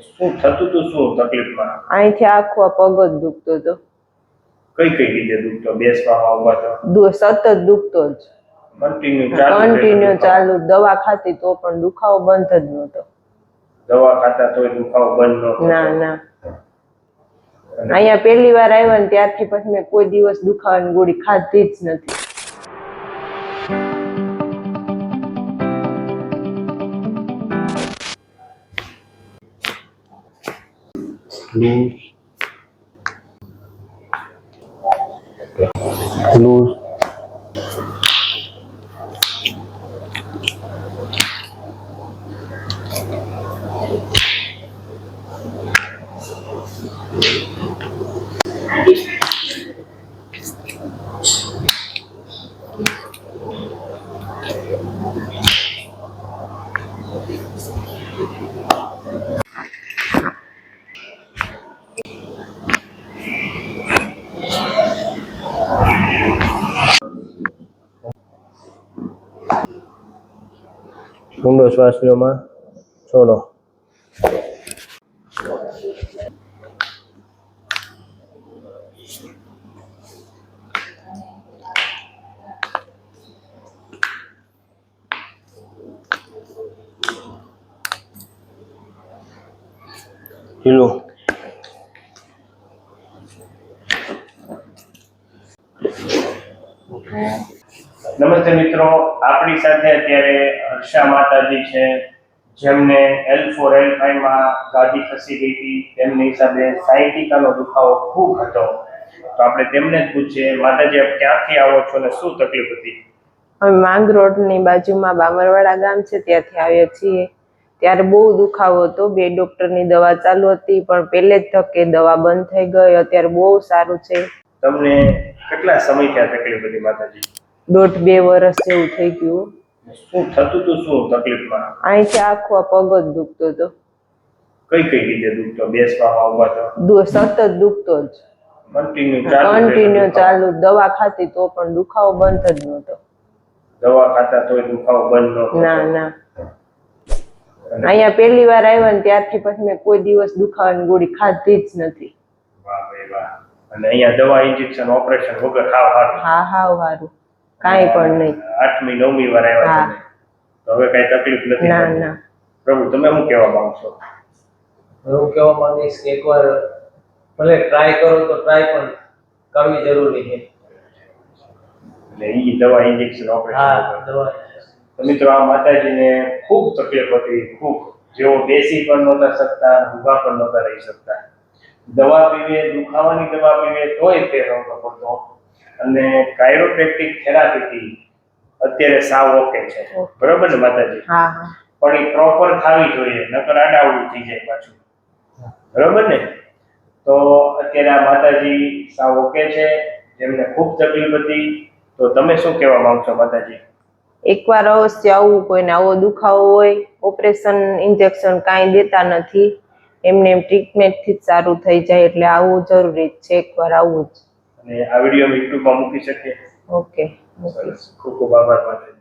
શું થતું હતું, શું તકલીફમાં? અહીંથી આખો પગ જ દુખતો હતો. કઈ કઈ રીતે દુખતો? બેસવામાં ઊભા સતત દુખતો જ, કન્ટિન્યુ ચાલુ. દવા ખાતી તો પણ દુખાવો બંધ જ નહોતો. દવા ખાતા તોય દુખાવો બંધ નહોતો? ના ના. અહીંયા પહેલી વાર આવ્યા ને ત્યારથી પછી મેં કોઈ દિવસ દુખાવાની ગોળી ખાધી જ નથી. ઊંડો શ્વાસ લો માં, છોડો. હિલો. નમસ્તે મિત્રો, આપણી સાથે અત્યારે હર્ષા માતાજી છે, જેમને L4 L5 માં ગાદી ખસી ગઈ હતી. તેમની હિસાબે સાયટિકાનો દુખાવો ખૂબ હતો. તો આપણે તેમને જ પૂછીએ, માતાજી આપ ક્યાંથી આવો છો અને શું તકલીફ હતી? અમે માંગરોળની બાજુમાં બામરવાડા ગામ છે ત્યાંથી આવ્યા છીએ. ત્યારે બહુ દુખાવો હતો. 2 ડોક્ટરની દવા ચાલુ હતી પણ પહેલે જ ધક્કે દવા બંધ થઈ ગઈ. અત્યારે બહુ સારું છે. તમને કેટલા સમયથી આ તકલીફ હતી માતાજી? 1.5-2 વર્ષ જેવું થઈ ગયું. શું થતું હતું, શું તકલીફમાં? અહીંથી આખો પગ જ દુખતો હતો. કઈ કઈ રીતે દુખતો? બેસવામાં ઊભા સતત દુખતો જ, કન્ટિન્યુ ચાલુ. દવા ખાતી તો પણ દુખાવો બંધ જ નહોતો. દવા ખાતા તોય દુખાવો બંધ નહોતો? ના ના. અહીંયા પહેલી વાર આવ્યા ને ત્યારથી પછી મેં કોઈ દિવસ દુખાવાની ગોળી ખાધી જ નથી. વાહ ભાઈ વાહ. અને અહીંયા દવા, ઇન્જેક્શન, ઓપરેશન વગર હાવ સારું? હા હાવ સારું, કાંઈ પણ નહીં. 8મી 9મી વાર આવ્યા તમે, તો હવે કઈ તકલીફ નથી? ના ના. પ્રભુ તમે શું કહેવા માંગશો? હું કહેવા માંગીશ કે એકવાર ભલે ટ્રાય કરો તો ટ્રાય પણ કરવી જરૂરી છે. એટલે ઈ દવા, ઇન્જેક્શન, ઓપરેશન? હા, દવા. તો મિત્રો, આ માતાજીને ખૂબ તકલીફ હતી, ખૂબ. જેઓ બેસી પણ નહોતા શકતા, ઊભા પણ નહોતા રહી શકતા. દવા પીવે, દુખાવાની દવા પીવે તોય ફેર નહોતો પડતો. અને કાયરોપ્રેક્ટિક થેરાપીથી અત્યારે સાવ ઓકે છે. બરોબર ને માતાજી? હા હા. પણ એ પ્રોપર ખાવી જોઈએ, નકર આડાવડું થઈ જાય પાછું. બરોબર ને? તો અત્યારે આ માતાજી સાવ ઓકે છે, જેમને ખૂબ તકલીફ હતી. તો તમે શું કહેવા માંગશો માતાજી? એકવાર અવશ્ય આવું. કોઈને આવો દુખાવો હોય, ઓપરેશન, ઇન્જેક્શન કાંઈ દેતા નથી. એમને એમ ટ્રીટમેન્ટથી જ સારું થઈ જાય. એટલે આવવું જરૂરી છે, એકવાર આવવું જ. અને આ વિડીયો YouTube માં મૂકી શકીએ? ઓકે. સરસ. ખૂબ ખૂબ આભાર માતાજી.